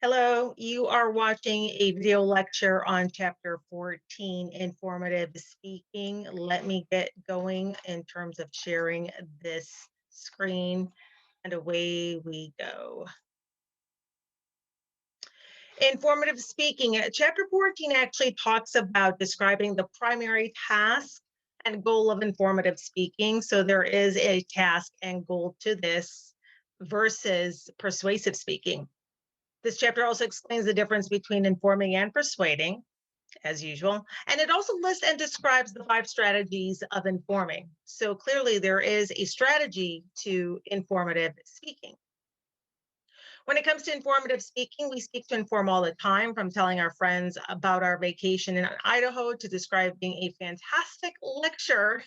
Hello, you are watching a video lecture on chapter 14, informative speaking. Let me get going in terms of sharing this screen, and away we go. Informative speaking, chapter 14 actually talks about describing the primary task and goal of informative speaking. So there is a task and goal to this versus persuasive speaking. This chapter also explains the difference between informing and persuading, as usual, and it also lists and describes the five strategies of informing. So clearly, there is a strategy to informative speaking. When it comes to informative speaking, we speak to inform all the time, from telling our friends about our vacation in Idaho to describing a fantastic lecture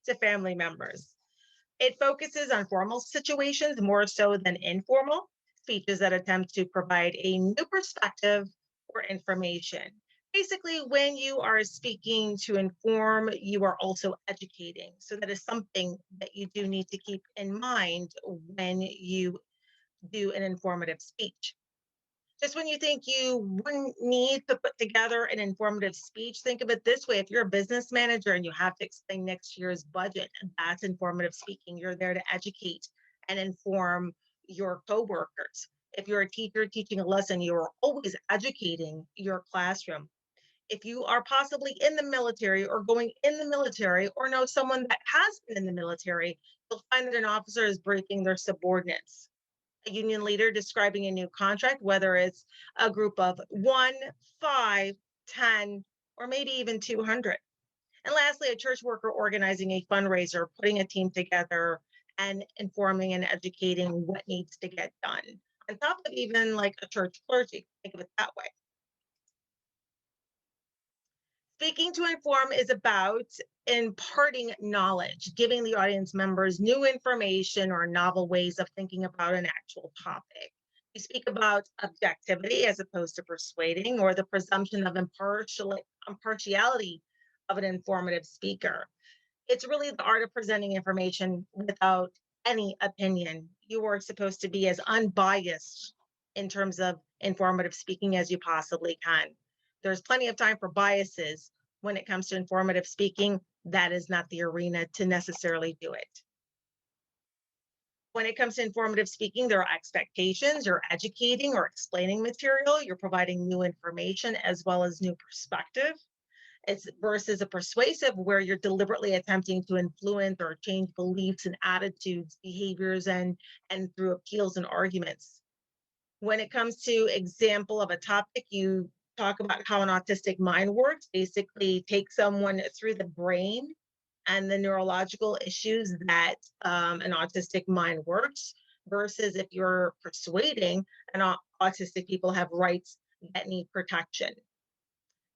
to family members. It focuses on formal situations more so than informal speeches that attempt to provide a new perspective or information. Basically, when you are speaking to inform, you are also educating. So, that is something that you do need to keep in mind when you do an informative speech. Just when you think you wouldn't need to put together an informative speech, think of it this way. If you're a business manager and you have to explain next year's budget, that's informative speaking. You're there to educate and inform your coworkers. If you're a teacher teaching a lesson, you're always educating your classroom. If you are possibly in the military or going in the military or know someone that has been in the military, you'll find that an officer is briefing their subordinates. A union leader describing a new contract, whether it's a group of one, five, 10, or maybe even 200. And lastly, a church worker organizing a fundraiser, putting a team together and informing and educating what needs to get done. On top of even like a church clergy, think of it that way. Speaking to inform is about imparting knowledge, giving the audience members new information or novel ways of thinking about an actual topic. We speak about objectivity as opposed to persuading, or the presumption of impartiality of an informative speaker. It's really the art of presenting information without any opinion. You are supposed to be as unbiased in terms of informative speaking as you possibly can. There's plenty of time for biases when it comes to informative speaking. That is not the arena to necessarily do it. When it comes to informative speaking, there are expectations. You're educating or explaining material, you're providing new information as well as new perspective. It's versus a persuasive where you're deliberately attempting to influence or change beliefs and attitudes, behaviors, and through appeals and arguments. When it comes to example of a topic, you talk about how an autistic mind works, basically take someone through the brain and the neurological issues that an autistic mind works, versus if you're persuading autistic people have rights that need protection.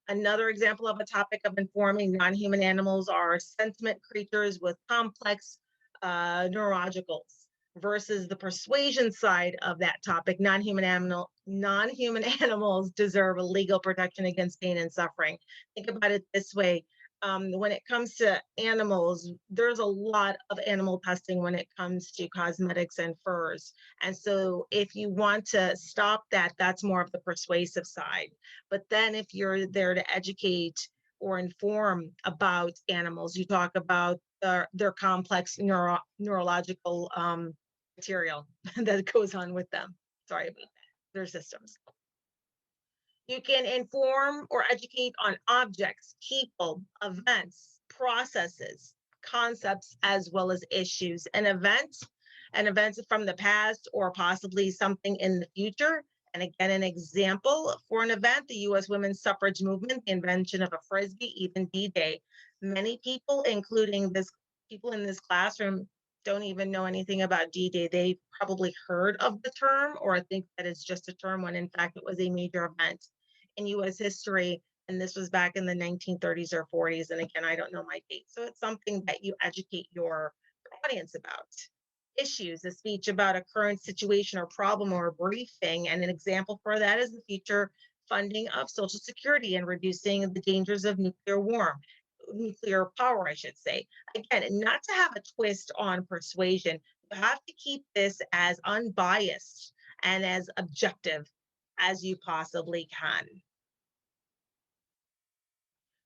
Another example of a topic of informing non-human animals are sentient creatures with complex neurologicals, versus the persuasion side of that topic. Non-human animals deserve a legal protection against pain and suffering. Think about it this way. When it comes to animals, there's a lot of animal testing when it comes to cosmetics and furs. And so if you want to stop that, that's more of the persuasive side. But then if you're there to educate or inform about animals, you talk about their complex neurological material that goes on with them. Sorry about that. Their systems. You can inform or educate on objects, people, events, processes, concepts, as well as issues. An event from the past or possibly something in the future. And again, an example for an event, the US women's suffrage movement, the invention of a frisbee, even D-Day. Many people, including this people in this classroom, don't even know anything about D-Day. They probably heard of the term or think that it's just a term when in fact it was a major event in US history. And this was back in the 1930s or 40s. And again, I don't know my date. So it's something that you educate your audience about. Issues, a speech about a current situation or problem or a briefing. And an example for that is the future funding of Social Security and reducing the dangers of nuclear power, I should say. Again, not to have a twist on persuasion, you have to keep this as unbiased and as objective as you possibly can.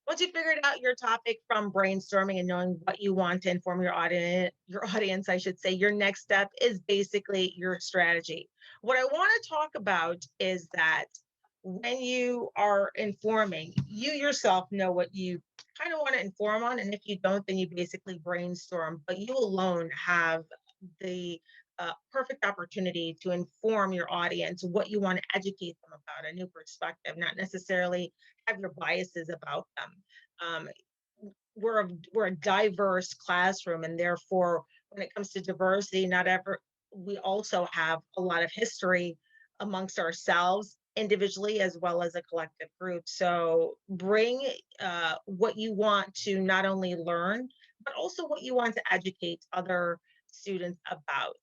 Once you figured out your topic from brainstorming and knowing what you want to inform your audience, I should say, your next step is basically your strategy. What I want to talk about is that when you are informing, you yourself know what you kind of want to inform on. And if you don't, then you basically brainstorm, but you alone have the perfect opportunity to inform your audience what you want to educate them about, a new perspective, not necessarily have your biases about them. Um, we're a diverse classroom, and therefore, when it comes to diversity, not ever we also have a lot of history amongst ourselves individually as well as a collective group. So bring what you want to not only learn, but also what you want to educate other students about.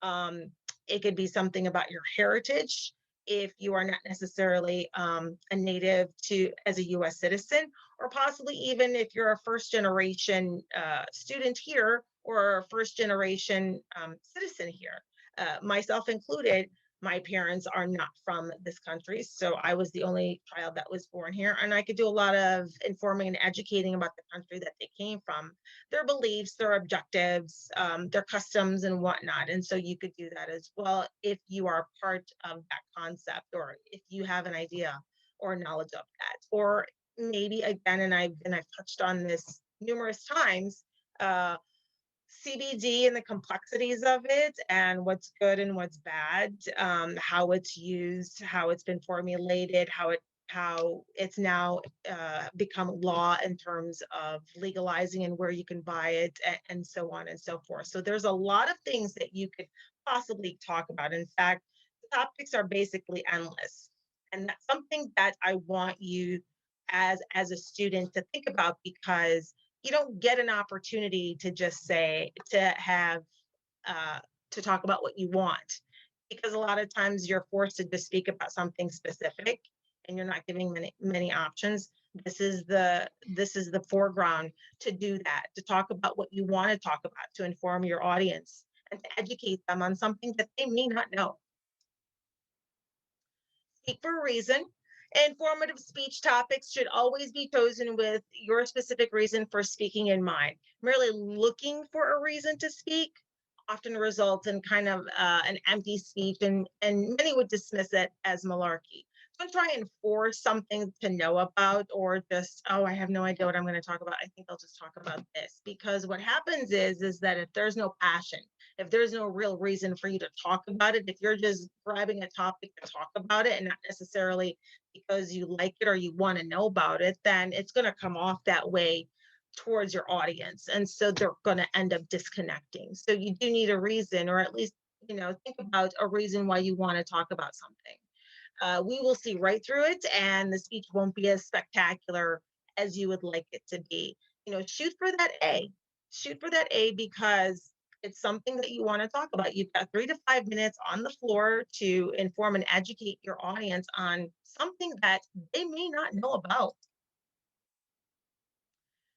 Um, it could be something about your heritage if you are not necessarily a native to as a U.S. citizen, or possibly even if you're a first generation student here or a first generation citizen here, myself included. My parents are not from this country, so I was the only child that was born here, and I could do a lot of informing and educating about the country that they came from, their beliefs, their objectives, their customs, and whatnot. And so you could do that as well if you are part of that concept, or if you have an idea or knowledge of that, or maybe again, and I've touched on this numerous times. CBD and the complexities of it, and what's good and what's bad, how it's used, how it's been formulated, how it's now become law in terms of legalizing and where you can buy it, and so on and so forth. So there's a lot of things that you could possibly talk about. In fact, the topics are basically endless, and that's something that I want you as a student to think about, because you don't get an opportunity to just say to have uh, to talk about what you want, because a lot of times you're forced to just speak about something specific and you're not giving many options. This is the foreground to do that, to talk about what you want to talk about, to inform your audience and to educate them on something that they may not know. Speak for a reason. Informative speech topics should always be chosen with your specific reason for speaking in mind. Merely looking for a reason to speak often results in kind of an empty speech, and many would dismiss it as malarkey. Don't try and force something to know about, or just, oh, I have no idea what I'm going to talk about. I think I'll just talk about this. Because what happens is that if there's no passion, if there's no real reason for you to talk about it, if you're just grabbing a topic to talk about it and not necessarily because you like it or you want to know about it, then it's going to come off that way towards your audience. And so they're going to end up disconnecting. So you do need a reason, or at least, think about a reason why you want to talk about something. We will see right through it, and the speech won't be as spectacular as you would like it to be. Shoot for that A. Shoot for that A, because it's something that you want to talk about. You've got 3 to 5 minutes on the floor to inform and educate your audience on something that they may not know about.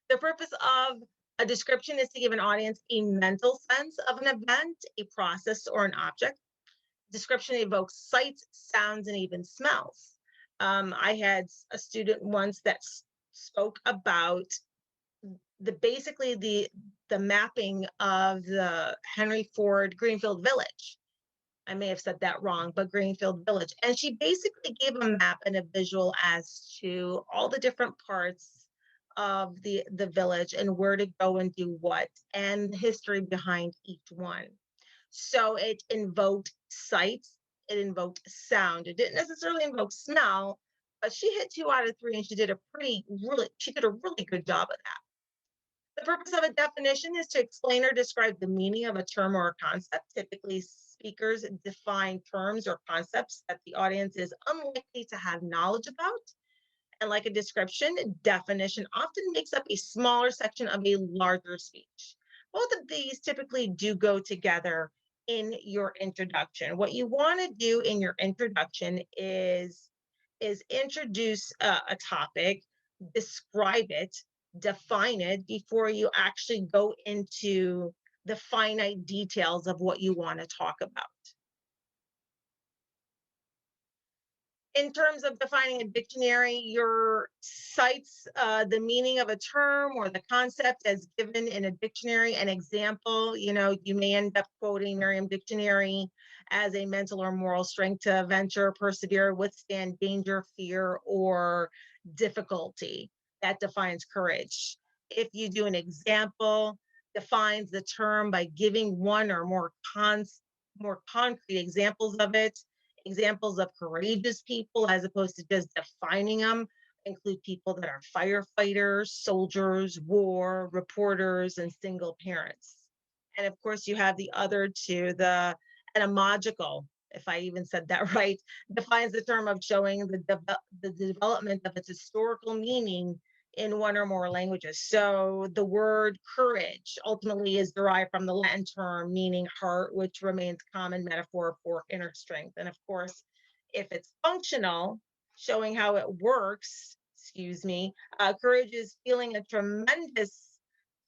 The purpose of a description is to give an audience a mental sense of an event, a process, or an object. Description evokes sights, sounds, and even smells. I had a student once that spoke about the mapping of the Henry Ford Greenfield Village. I may have said that wrong, but Greenfield Village. And she basically gave a map and a visual as to all the different parts of the village and where to go and do what, and the history behind each one. So it invoked sight, it invoked sound. It didn't necessarily invoke smell, but she hit 2 out of 3, and she did a really good job of that. The purpose of a definition is to explain or describe the meaning of a term or a concept. Typically, speakers define terms or concepts that the audience is unlikely to have knowledge about. And like a description, definition often makes up a smaller section of a larger speech. Both of these typically do go together in your introduction. What you want to do in your introduction is introduce a topic, describe it, define it before you actually go into the finite details of what you want to talk about. In terms of defining a dictionary, your cites the meaning of a term or the concept as given in a dictionary. An example, you may end up quoting Merriam Dictionary as a mental or moral strength to venture, persevere, withstand danger, fear, or difficulty. That defines courage. If you do an example, defines the term by giving one or more concrete examples of it. Examples of courageous people, as opposed to just defining them, include people that are firefighters, soldiers, war, reporters, and single parents. And of course, you have the other two, the etymological, if I even said that right, defines the term of showing the development of its historical meaning in one or more languages. So the word courage ultimately is derived from the Latin term meaning heart, which remains common metaphor for inner strength. And of course, if it's functional, showing how it works, excuse me, courage is feeling a tremendous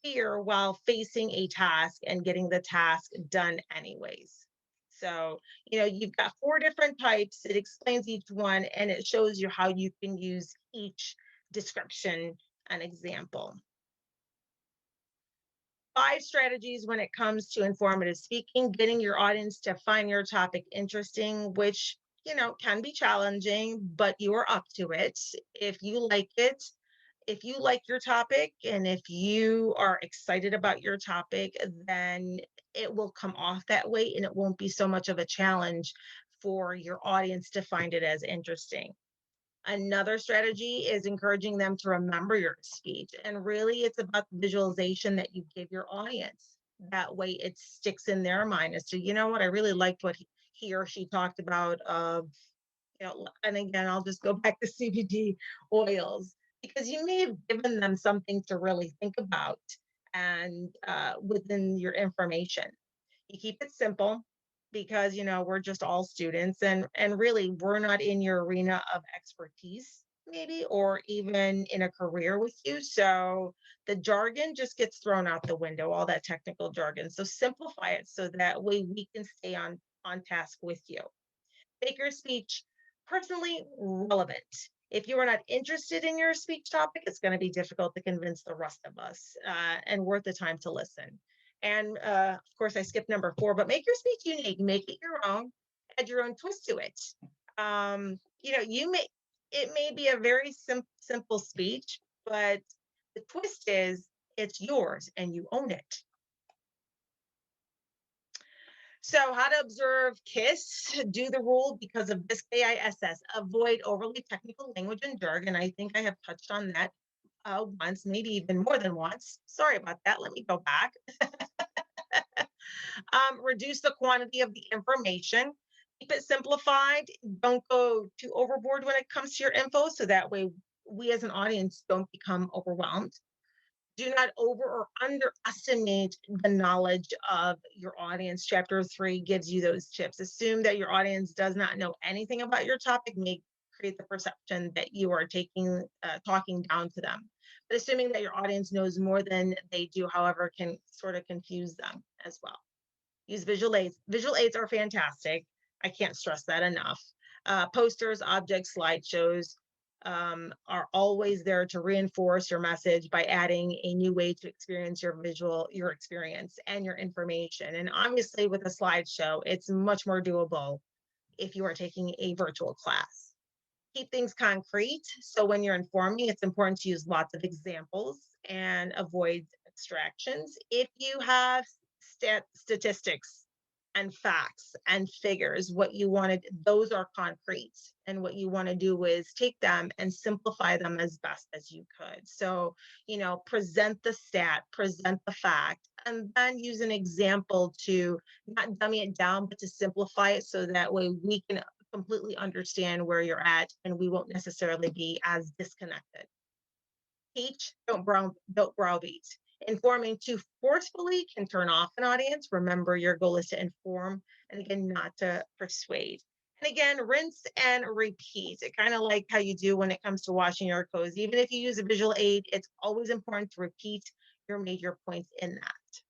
fear while facing a task and getting the task done anyways. So, you've got four different types. It explains each one and it shows you how you can use each description and example. 5 strategies when it comes to informative speaking: getting your audience to find your topic interesting, which, can be challenging, but you are up to it. If you like it, if you like your topic and if you are excited about your topic, then it will come off that way and it won't be so much of a challenge for your audience to find it as interesting. Another strategy is encouraging them to remember your speech. And really, it's about the visualization that you give your audience. That way, it sticks in their mind as to, what, I really liked what he or she talked about. And again, I'll just go back to CBD oils, because you may have given them something to really think about and within your information. You keep it simple, because we're just all students, and really we're not in your arena of expertise, maybe, or even in a career with you. So the jargon just gets thrown out the window, all that technical jargon. So simplify it so that way we can stay on task with you. Make your speech personally relevant. If you are not interested in your speech topic, it's going to be difficult to convince the rest of us, and worth the time to listen. And of course, I skipped number 4, but make your speech unique, make it your own, add your own twist to it. It may be a very simple speech, but the twist is it's yours and you own it. So, how to observe KISS, do the rule because of this KISS, avoid overly technical language and jargon. I think I have touched on that once, maybe even more than once. Sorry about that. Let me go back. Reduce the quantity of the information. Keep it simplified. Don't go too overboard when it comes to your info, so that way we as an audience don't become overwhelmed. Do not over or underestimate the knowledge of your audience. Chapter 3 gives you those tips. Assume that your audience does not know anything about your topic. May create the perception that you are talking down to them. But assuming that your audience knows more than they do, however, can sort of confuse them as well. Use visual aids. Visual aids are fantastic. I can't stress that enough. Posters, objects, slideshows, are always there to reinforce your message by adding a new way to experience your experience and your information. And obviously, with a slideshow, it's much more doable if you are taking a virtual class. Keep things concrete. So when you're informing, it's important to use lots of examples and avoid abstractions. If you have statistics and facts and figures, what you wanted, those are concrete. And what you want to do is take them and simplify them as best as you could. So, present the stat, present the fact, and then use an example to not dummy it down, but to simplify it so that way we can completely understand where you're at and we won't necessarily be as disconnected. Teach, don't browbeat. Informing too forcefully can turn off an audience. Remember, your goal is to inform and again, not to persuade. And again, rinse and repeat. It kind of like how you do when it comes to washing your clothes. Even if you use a visual aid, it's always important to repeat your major points in that.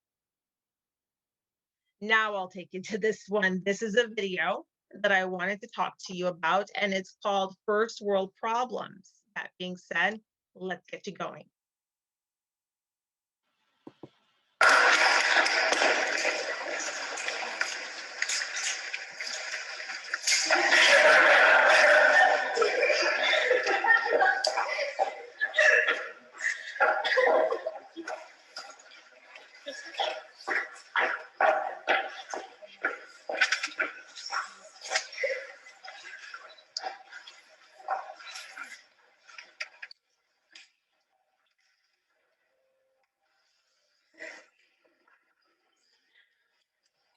Now I'll take you to this one. This is a video. that I wanted to talk to you about, and it's called First World Problems. That being said, let's get you going.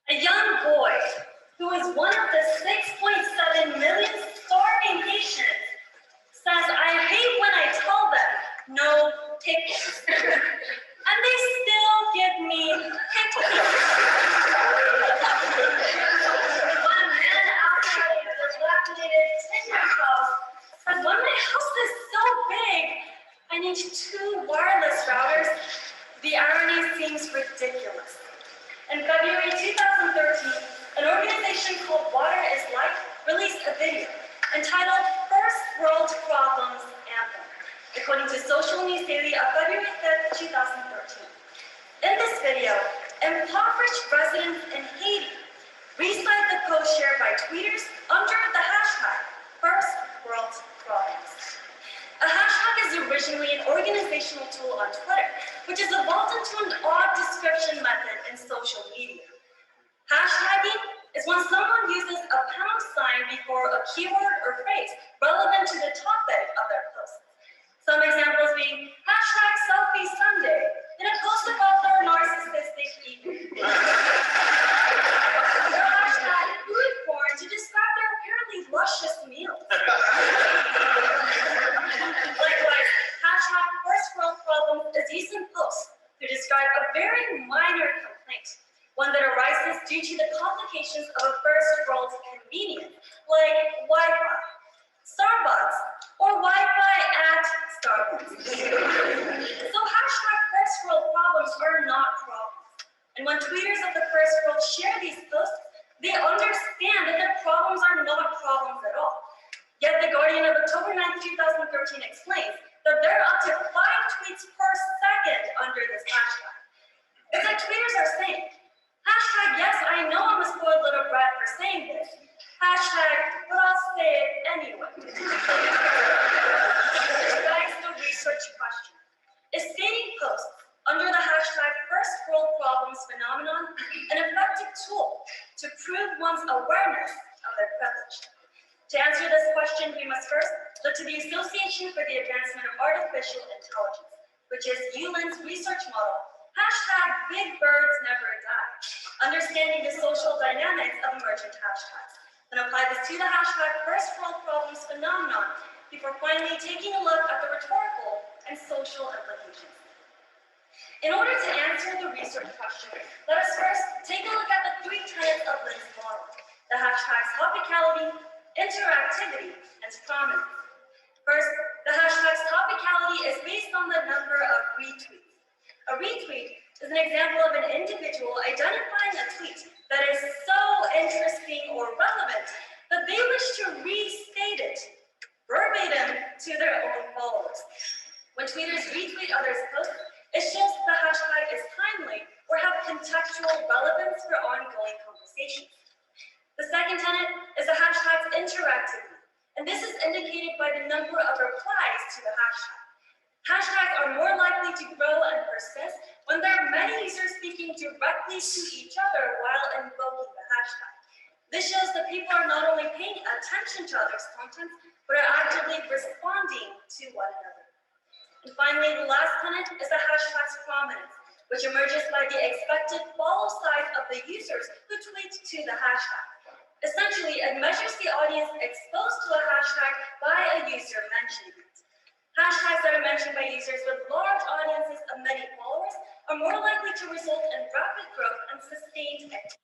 A young boy who is one of the 6.7 million starving Haitians says, "I hate when I tell them no pickles, and they still give me pickles." When a man outside of the dilapidated Tinder house says, "When my house is so big, I need 2 wireless routers," the irony seems ridiculous. In February 2013, an organization called Water is Life released a video entitled First World Problems Anthem, according to Social News Daily of February 5th, 2013. In this video, impoverished residents in Haiti recite the post shared by tweeters under the hashtag First World Problems. A hashtag is originally an organizational tool on Twitter, which has evolved into an odd description method in social media. Hashtagging is when someone uses a pound sign before a keyword or phrase relevant to the topic of their post. Some examples being hashtag selfie Sunday in a post about their narcissistic ego. Or hashtag food porn to describe their apparently luscious meals. Likewise, hashtag First World Problems is used in posts to describe a very minor complaint, one that arises due to the complications of a first world convenience, like Wi-Fi, Starbucks, or Wi-Fi at Starbucks. So hashtag First World Problems are not problems. And when tweeters of the first world share these posts, they understand that their problems are not problems at all. Yet The Guardian of October 9, 2013 explains that there are up to 5 tweets per second under this hashtag. It's like tweeters are saying, hashtag, yes, I know I'm a spoiled little brat for saying this. Hashtag, but I'll say it anyway. Begs the research question. Is stating posts under the hashtag First World Problems phenomenon an effective tool to prove one's awareness of their privilege? To answer this question, we must first look to the Association for the Advancement of Artificial Intelligence, which is ULIN's research model, hashtag Big Birds Never Die, understanding the social dynamics of emergent hashtags, and apply this to the hashtag First World Problems phenomenon before finally taking a look at the rhetorical and social implications. In order to answer the research question, let us first take a look at the 3 tenets of Lin's model, the hashtags topicality, interactivity, and prominence. First, the hashtag's topicality is based on the number of retweets. A retweet is an example of an individual identifying a tweet that is so interesting or relevant that they wish to restate it verbatim to their own followers. When tweeters retweet others' posts, it shows the hashtag is timely or have contextual relevance for ongoing conversations. The second tenet is the hashtag's interactivity, and this is indicated by the number of replies to the hashtag. Hashtags are more likely to grow and persist when there are many users speaking directly to each other while invoking the hashtag. This shows that people are not only paying attention to others' content, but are actively responding to one another. And finally, the last tenet is the hashtag's prominence, which emerges by the expected follow size of the users who tweet to the hashtag. Essentially, it measures the audience exposed to a hashtag by a user mentioning it. Hashtags that are mentioned by users with large audiences of many followers are more likely to result in rapid growth and sustained activity.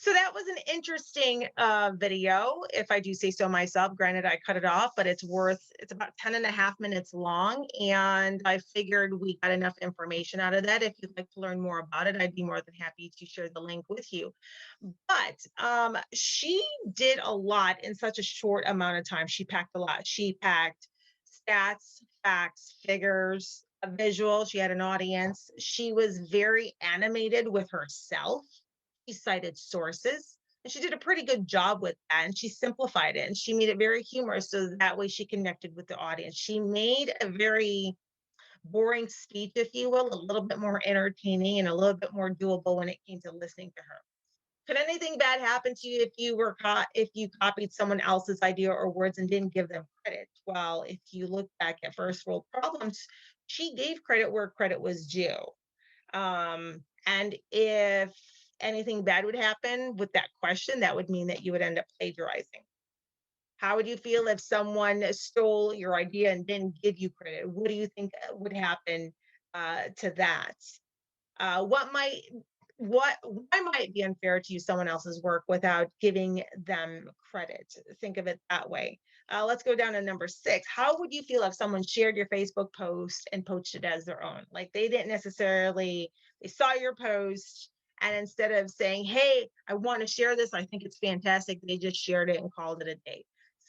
So that was an interesting video, if I do say so myself. Granted, I cut it off, but it's about 10 and a half minutes long. And I figured we got enough information out of that. If you'd like to learn more about it, I'd be more than happy to share the link with you. But she did a lot in such a short amount of time. She packed a lot. She packed stats, facts, figures, a visual. She had an audience. She was very animated with herself. She cited sources, and she did a pretty good job with that. And she simplified it and she made it very humorous so that way she connected with the audience. She made a very boring speech, if you will, a little bit more entertaining and a little bit more doable when it came to listening to her. Could anything bad happen to you if you were caught if you copied someone else's idea or words and didn't give them credit? Well, if you look back at first world problems, she gave credit where credit was due. And if anything bad would happen with that question, that would mean that you would end up plagiarizing. How would you feel if someone stole your idea and didn't give you credit? What do you think would happen to that? What might what why might be unfair to use someone else's work without giving them credit? Think of it that way. Let's go down to number 6. How would you feel if someone shared your Facebook post and posted it as their own? Like they didn't necessarily they saw your post and instead of saying, "Hey, I want to share this. I think it's fantastic," they just shared it and called it a day.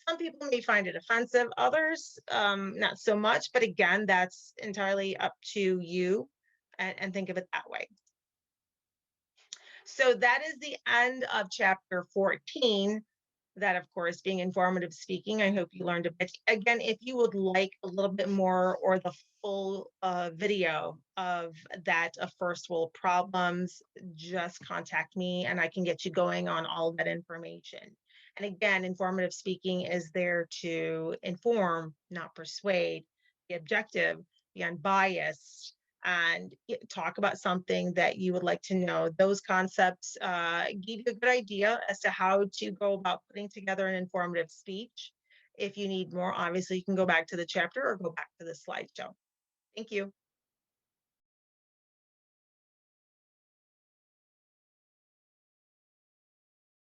Some people may find it offensive, others not so much. But again, that's entirely up to you and think of it that way. So that is the end of chapter 14. That, of course, being informative speaking. I hope you learned a bit. Again, if you would like a little bit more or the full video of that of first world problems, just contact me and I can get you going on all of that information. And again, informative speaking is there to inform, not persuade, be objective, be unbiased, and talk about something that you would like to know. Those concepts give you a good idea as to how to go about putting together an informative speech. If you need more, obviously, you can go back to the chapter or go back to the slideshow. Thank you.